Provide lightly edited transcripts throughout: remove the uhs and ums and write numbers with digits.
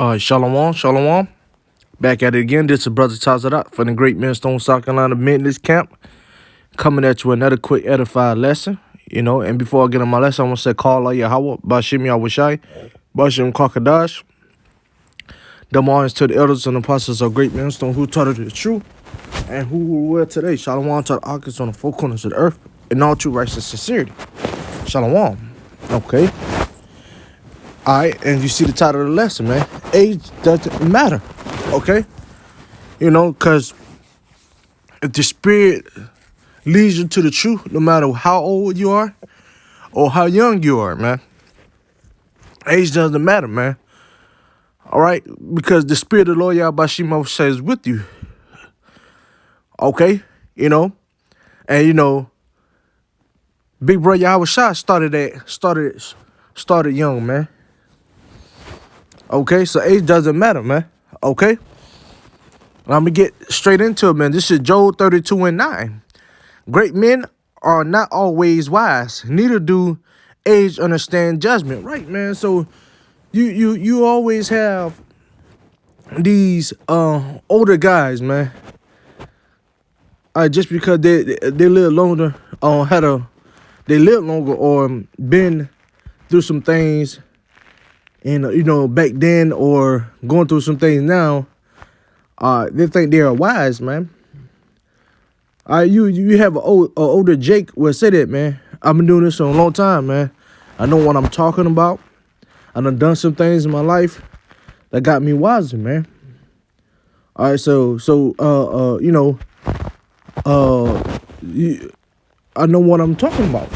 Shalom, shalom. Back at it again. This is Brother Tazarat from the Great Millstone, South Carolina Maintenance Camp. Coming at you with another quick edified lesson. And before I get on my lesson, I want to say, Call Allah Yahweh, Bashim Yahushai, Bashim Kakadash. Them honors to the elders and apostles of Great Millstone who taught us the truth and who were today. Shalom to the archers on the four corners of the earth in all true righteous sincerity. Shalom. Okay. All right, and you see the title of the lesson, man. Age doesn't matter, okay? Because if the Spirit leads you to the truth, no matter how old you are or how young you are, man, age doesn't matter, man. All right? Because the Spirit of the Lord Yahweh Shema says with you, okay? And, Big Brother Yahweh Shai started young, man. Okay, so age doesn't matter, man. Okay? I'm going to get straight into it, man. This is Job 32:9. Great men are not always wise, neither do age understand judgment. Right, man? So you always have these older guys, man. Just because they live longer, they live longer or been through some things. And, back then or going through some things now, they think they are wise, man. You have an older Jake will say that, man. I've been doing this for a long time, man. I know what I'm talking about. I done some things in my life that got me wiser, man. All right, I know what I'm talking about.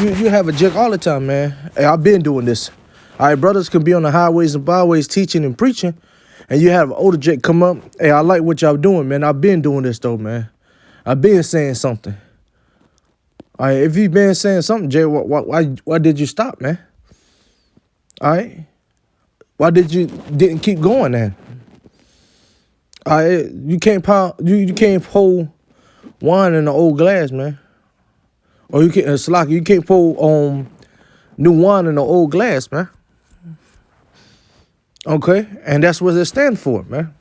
You have a Jake all the time, man. Hey, I've been doing this. All right, brothers can be on the highways and byways teaching and preaching, and you have an older Jake come up. Hey, I like what y'all doing, man. I've been doing this, though, man. I've been saying something. All right, if you've been saying something, Jay, why did you stop, man? All right? Why didn't keep going, then? All right, you can't pour wine in an old glass, man. Or you can't pour new wine in an old glass, man. Okay, and that's what it stands for, man.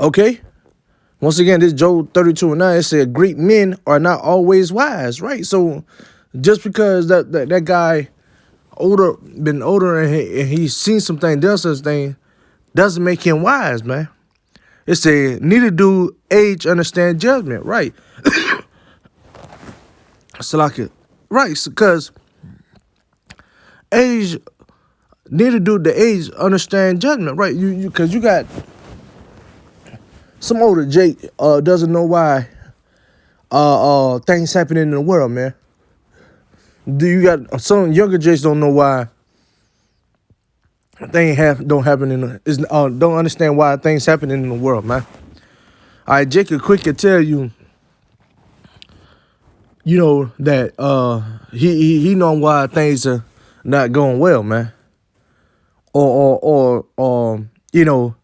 Okay, once again, this Job 32:9, it said, great men are not always wise, right? So just because that guy been older and he's seen some things, done such thing, doesn't make him wise, man. It said, neither do age understand judgment, right? Right, because age, neither do the age understand judgment, right? Because you got some older Jake doesn't know why things happening in the world, man. You got some younger Jakes don't know why things don't understand why things happening in the world, man. All right, Jake quick can tell you. That he know why things are not going well, man. Or he know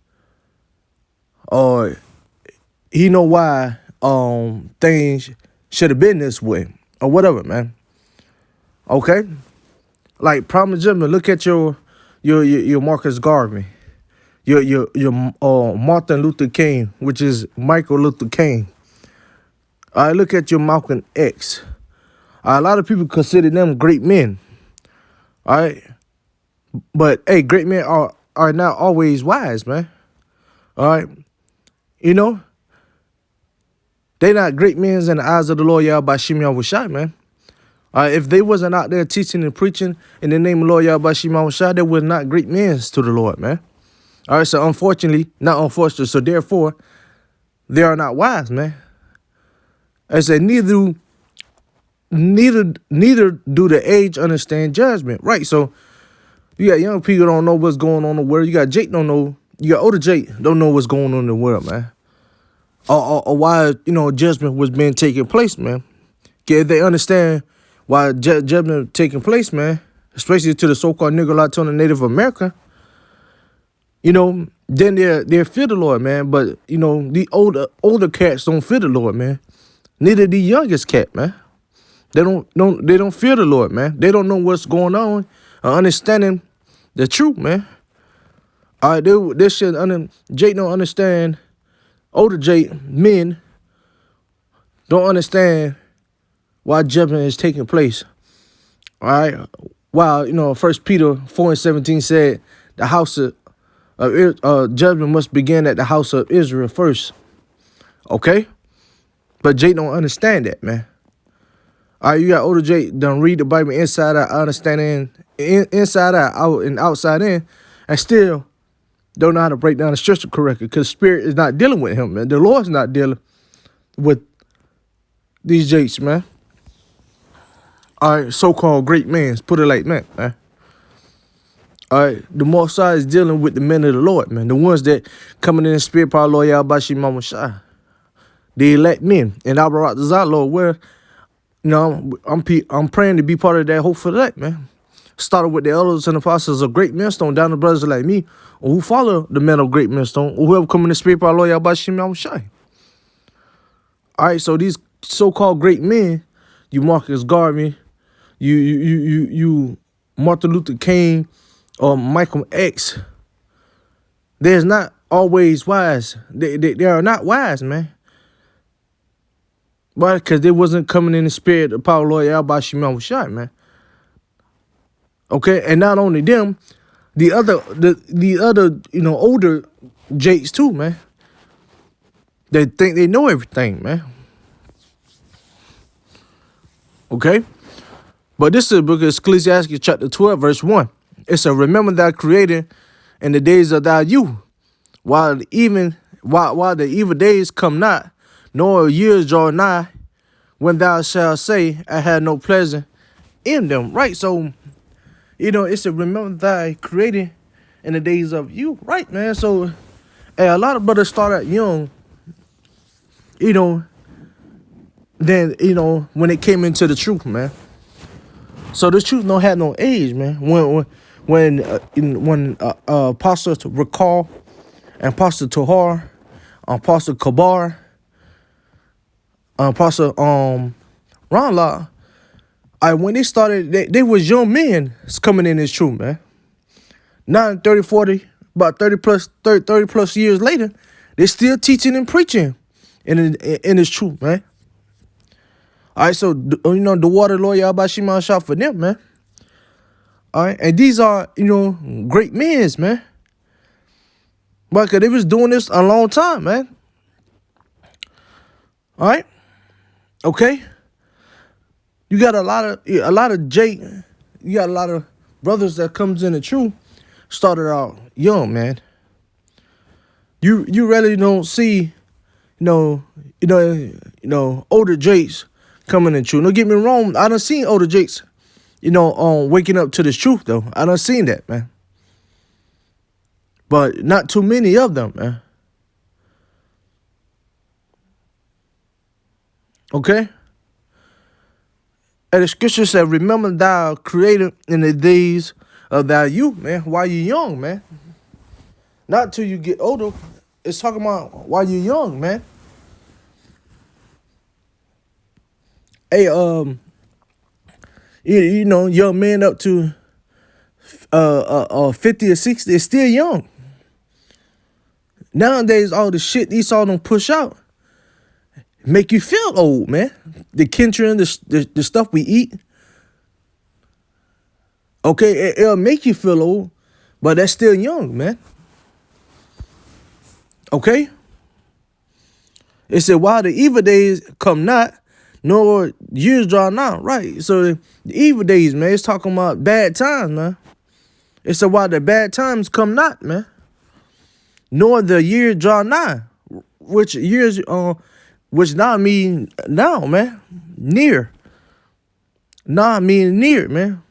why things should have been this way or whatever, man. Okay, like prime example, look at your Marcus Garvey, your Martin Luther King, which is Michael Luther King. All right, look at your Malcolm X. A lot of people consider them great men. All right. But, hey, great men are not always wise, man. All right. They not great men in the eyes of the Lord Yahweh Shema Yahushai, man. All right, if they wasn't out there teaching and preaching in the name of the Lord Yahweh Shema Yahushai, they were not great men to the Lord, man. All right, so so therefore, they are not wise, man. I said, neither do the age understand judgment. Right. So you got young people don't know what's going on in the world. You got Jake don't know. You got older Jake don't know what's going on in the world, man. Or why, judgment was being taking place, man. If they understand why judgment taking place, man, especially to the so-called Negro Latino Native American, then they'll fear the Lord, man. But, the older cats don't fear the Lord, man. Neither the youngest cat, man. They don't fear the Lord, man. They don't know what's going on, understanding the truth, man. All right, this shit, Jake don't understand. Older Jake, men, don't understand why judgment is taking place. All right. While, 1 Peter 4:17 said the house of judgment must begin at the house of Israel first. Okay? But Jake don't understand that, man. All right, you got older Jake done read the Bible inside out, understanding inside out and outside in, and still don't know how to break down the scripture correctly because Spirit is not dealing with him, man. The Lord's not dealing with these Jakes, man. All right, so-called great men, put it like that, man. All right, the Most High is dealing with the men of the Lord, man. The ones that coming in the spirit power, Lord Yahweh Mama Shai. The elect men. And Abarat the Lord, where, I'm praying to be part of that hope for that, man. Started with the elders and apostles of great millstone, down to brothers like me, or who follow the men of great millstone, or whoever come in the spirit power, Lord Yahweh Mama Shai. All right, so these so-called great men, you Marcus Garvey, you Martin Luther King, or Michael X, they're not always wise. They are not wise, man. Why? Because they wasn't coming in the spirit of power, Lord Yahweh Shimon Shai, man. Okay, and not only them, the other, older Jakes too, man. They think they know everything, man. Okay, but this is the book of Ecclesiastes, chapter 12, verse 1. It says, "Remember thy Creator in the days of thy youth, while the evil days come not, nor years draw nigh, when thou shalt say, I had no pleasure in them." Right, so, it's a remember thy Creator in the days of you, right, man? So, a lot of brothers start out young, then, when it came into the truth, man. So the truth don't have no age, man. When Apostle Recall, and Apostle Tahar, Apostle Kabar, Apostle Ronla, when they started, they was young men coming in this truth, man. 9, 30, 40, about 30 plus years later, they still teaching and preaching in this truth, man. All right, so, the water, Lord Yahweh Shema shot for them, man. All right, and these are, great men, man. But because they was doing this a long time, man. All right, okay. You got a lot of Jake. You got a lot of brothers that comes in the truth. Started out young, man. You really don't see, older Jakes coming in truth. Don't get me wrong. I done seen older Jakes, waking up to this truth, though. I done seen that, man. But not too many of them, man. Okay? And the scripture said, remember thou Creator in the days of thy youth, man, while you're young, man. Not till you get older. It's talking about while you're young, man. Hey, young men up to 50 or 60 is still young. Nowadays, all the shit these all don't push out make you feel old, man. The kindred, the stuff we eat. Okay, it'll make you feel old, but that's still young, man. Okay? It said, while the evil days come not, nor years draw not. Right. So the evil days, man, it's talking about bad times, man. It said, while the bad times come not, man, nor the years draw nigh. Which now mean now, man. Near. Nah mean near, man.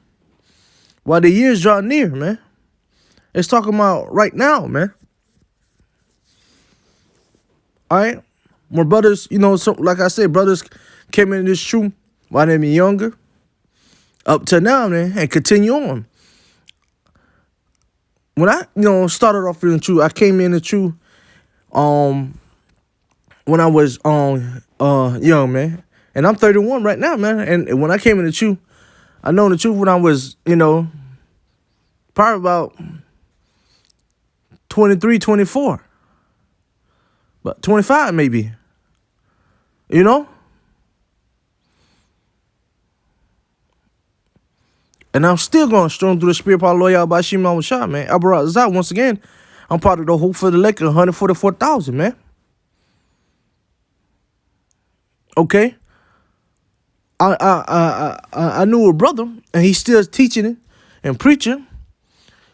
While the years draw near, man. It's talking about right now, man. All right. More brothers, so like I said, brothers came into this truth while they were younger, up to now, man, and continue on. When I, started off in the truth, I came in the truth, when I was young, man, and I'm 31 right now, man. And when I came in the truth, I know the truth when I was, probably Probably about 23, 24. But 25 maybe. You know? And I'm still going strong through the spirit power loyal by Shimon Shah, man. Abarat Zah, once again, I'm part of the Hope for the Lake, 144,000, man. Okay? I knew a brother, and he's still teaching it and preaching.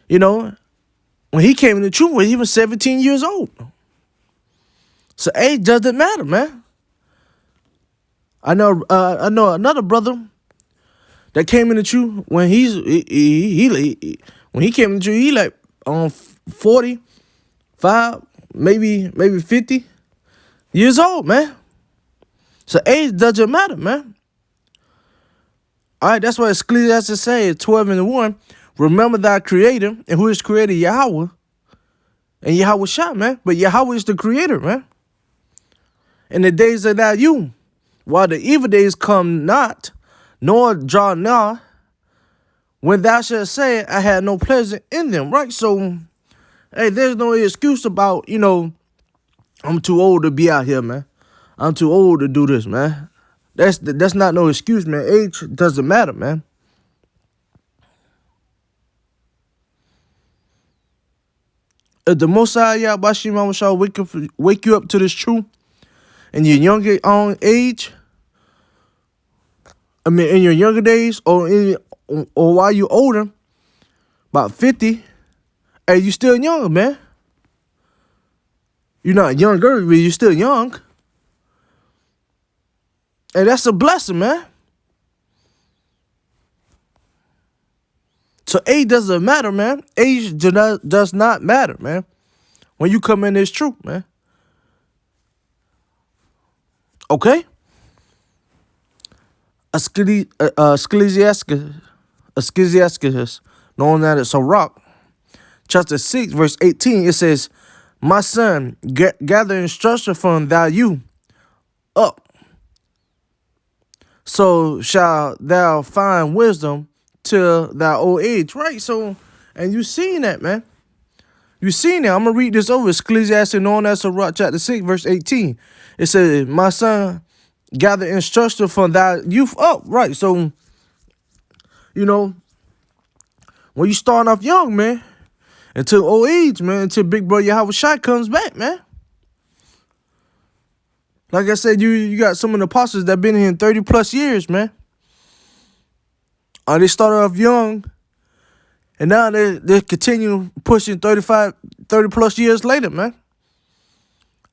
You know, when he came in the truth, when he was 17 years old. So age doesn't matter, man. I know another brother that came in the truth when when he came in the truth, he like 45, maybe 50 years old, man. So age doesn't matter, man. All right, that's what Ecclesiastes says, 12:1. Remember thy creator, and who is creator? Yahweh. And Yahweh Shah, man. But Yahweh is the creator, man. In the days of that you, while the evil days come not, nor draw nigh, when thou shalt say, I had no pleasure in them, right? So, hey, there's no excuse about, I'm too old to be out here, man. I'm too old to do this, man. That's not no excuse, man. Age doesn't matter, man. If the Most High Yahweh Shema shall wake you up to this truth in your younger age, in your younger days, or while you're older, about 50, hey, you still young, man. You're not younger, but you're still young. And that's a blessing, man. So age doesn't matter, man. Age does not matter, man. When you come in this truth, man. Okay? Ecclesiastes, known as Sirach, chapter 6, verse 18, it says, my son, gather instruction from thy youth up, so shall thou find wisdom till thy old age, right? So, and you seen that, man. You seen that. I'm going to read this over. Ecclesiastes, known as Sirach, chapter 6, verse 18. It says, my son, gather instruction from thy youth up, right? So, when you starting off young, man, until old age, man, until Big Brother Yahweh Shai comes back, man. Like I said, you got some of the apostles that been here 30 plus years, man. They started off young, and now they continue pushing 30 plus years later, man.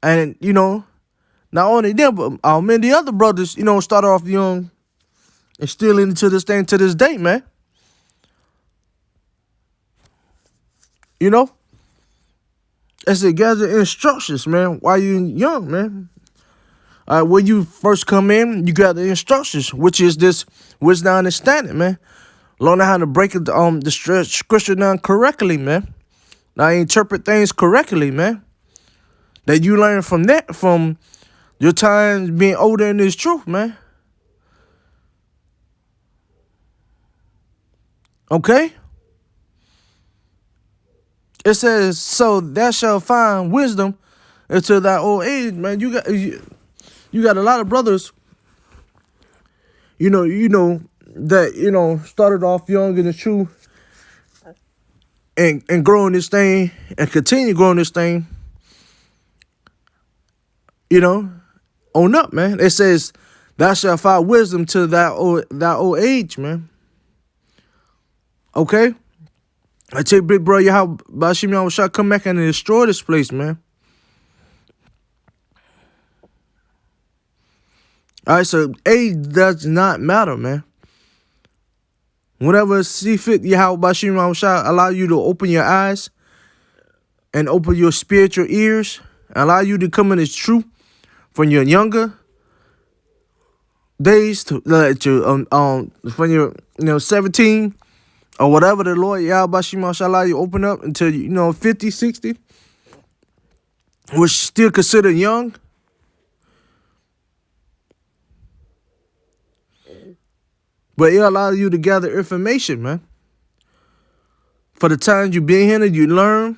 And, not only them, but many other brothers, started off young and still into this thing to this day, man. It's a gather instructions, man, while you young, man. When you first come in, you got the instructions, which is this wisdom understanding, man. Learn how to break it, the scripture down correctly, man. Now interpret things correctly, man. That you learn from that, from your time being older in this truth, man. Okay? It says, so thou shalt find wisdom until thy old age, man. You got a lot of brothers, that, started off young in the truth and growing this thing and continue growing this thing, on up, man. It says, thou shalt find wisdom to thy old age, man. Okay? I take big brother how Bashim Shah come back and destroy this place, man. All right, so age does not matter, man. Whatever see fit, Yahweh Bashim Shah allow you to open your eyes and open your spiritual ears, allow you to come in this truth from your younger days to from your 17 or whatever the Lord Yahweh Bashim Shah allow you to open up until 50, 60, which still considered young. But it allows you to gather information, man. For the times you been here, you learn,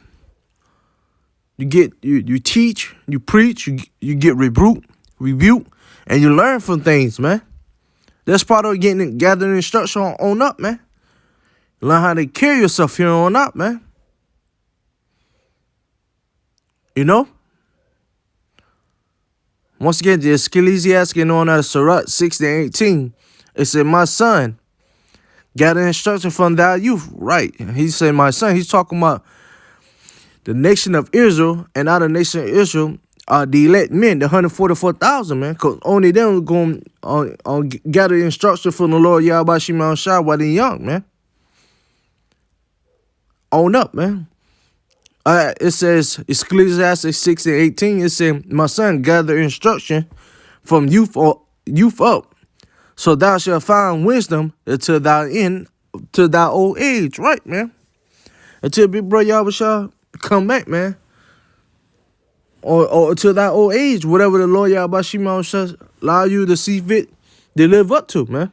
you teach, you preach, you get rebuke, and you learn from things, man. That's part of gathering instruction on up, man. Learn how to carry yourself here on up, man. You know? Once again, the Ecclesiastes on out of Sirach 16:18. It said, my son, gather instruction from thy youth. Right. He said, my son. He's talking about the nation of Israel, and out of the nation of Israel are the elect men, the 144,000, man. Because only them going to gather instruction from the Lord Yahweh Shema Shai while they're young, man. On up, man. It says, Ecclesiastes 16:18, it said, my son, gather instruction from youth up, so thou shalt find wisdom until thou end, to thy old age. Right, man. Until big bro Yahweh shall come back, man. Or until thy old age, whatever the Lord Yahweh Shema shall allow you to see fit to live up to, man.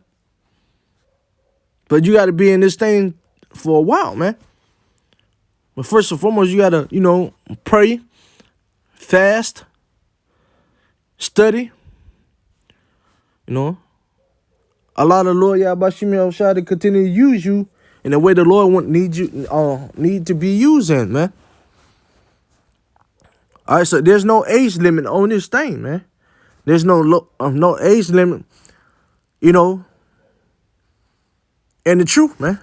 But you got to be in this thing for a while, man. But first and foremost, you got to, pray, fast, study, Allow the Lord Yahweh Shema Shai to continue to use you in the way the Lord need to be used in, man. All right, so there's no age limit on this thing, man. There's no age limit, and the truth, man.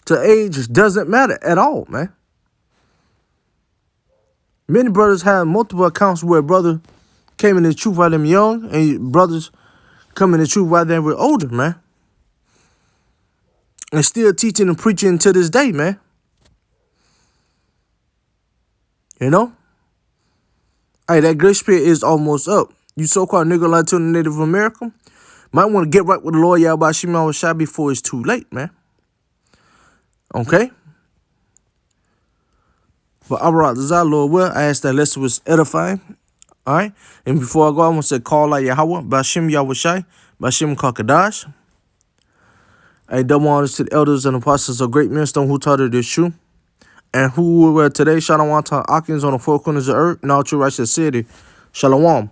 To age doesn't matter at all, man. Many brothers have multiple accounts where brother came in the truth while they were young, and brothers come in the truth while they were older, man. And still teaching and preaching to this day, man. Hey, that grace period is almost up. You so-called nigga like to the Native American might want to get right with the Lord Yahweh Shema Shai before it's too late, man. Okay? But all right, this our Lord will. I ask that lesson was edifying. All right? And before I go, I want to say, call out Yahweh, Bashim Yahweh Shai, Bashim Kakadash. I double honors to the elders and apostles of Great Millstone who taught it this truth. And who were today, Shalom to Akins on the four corners of earth, and all true righteous city. Shalom.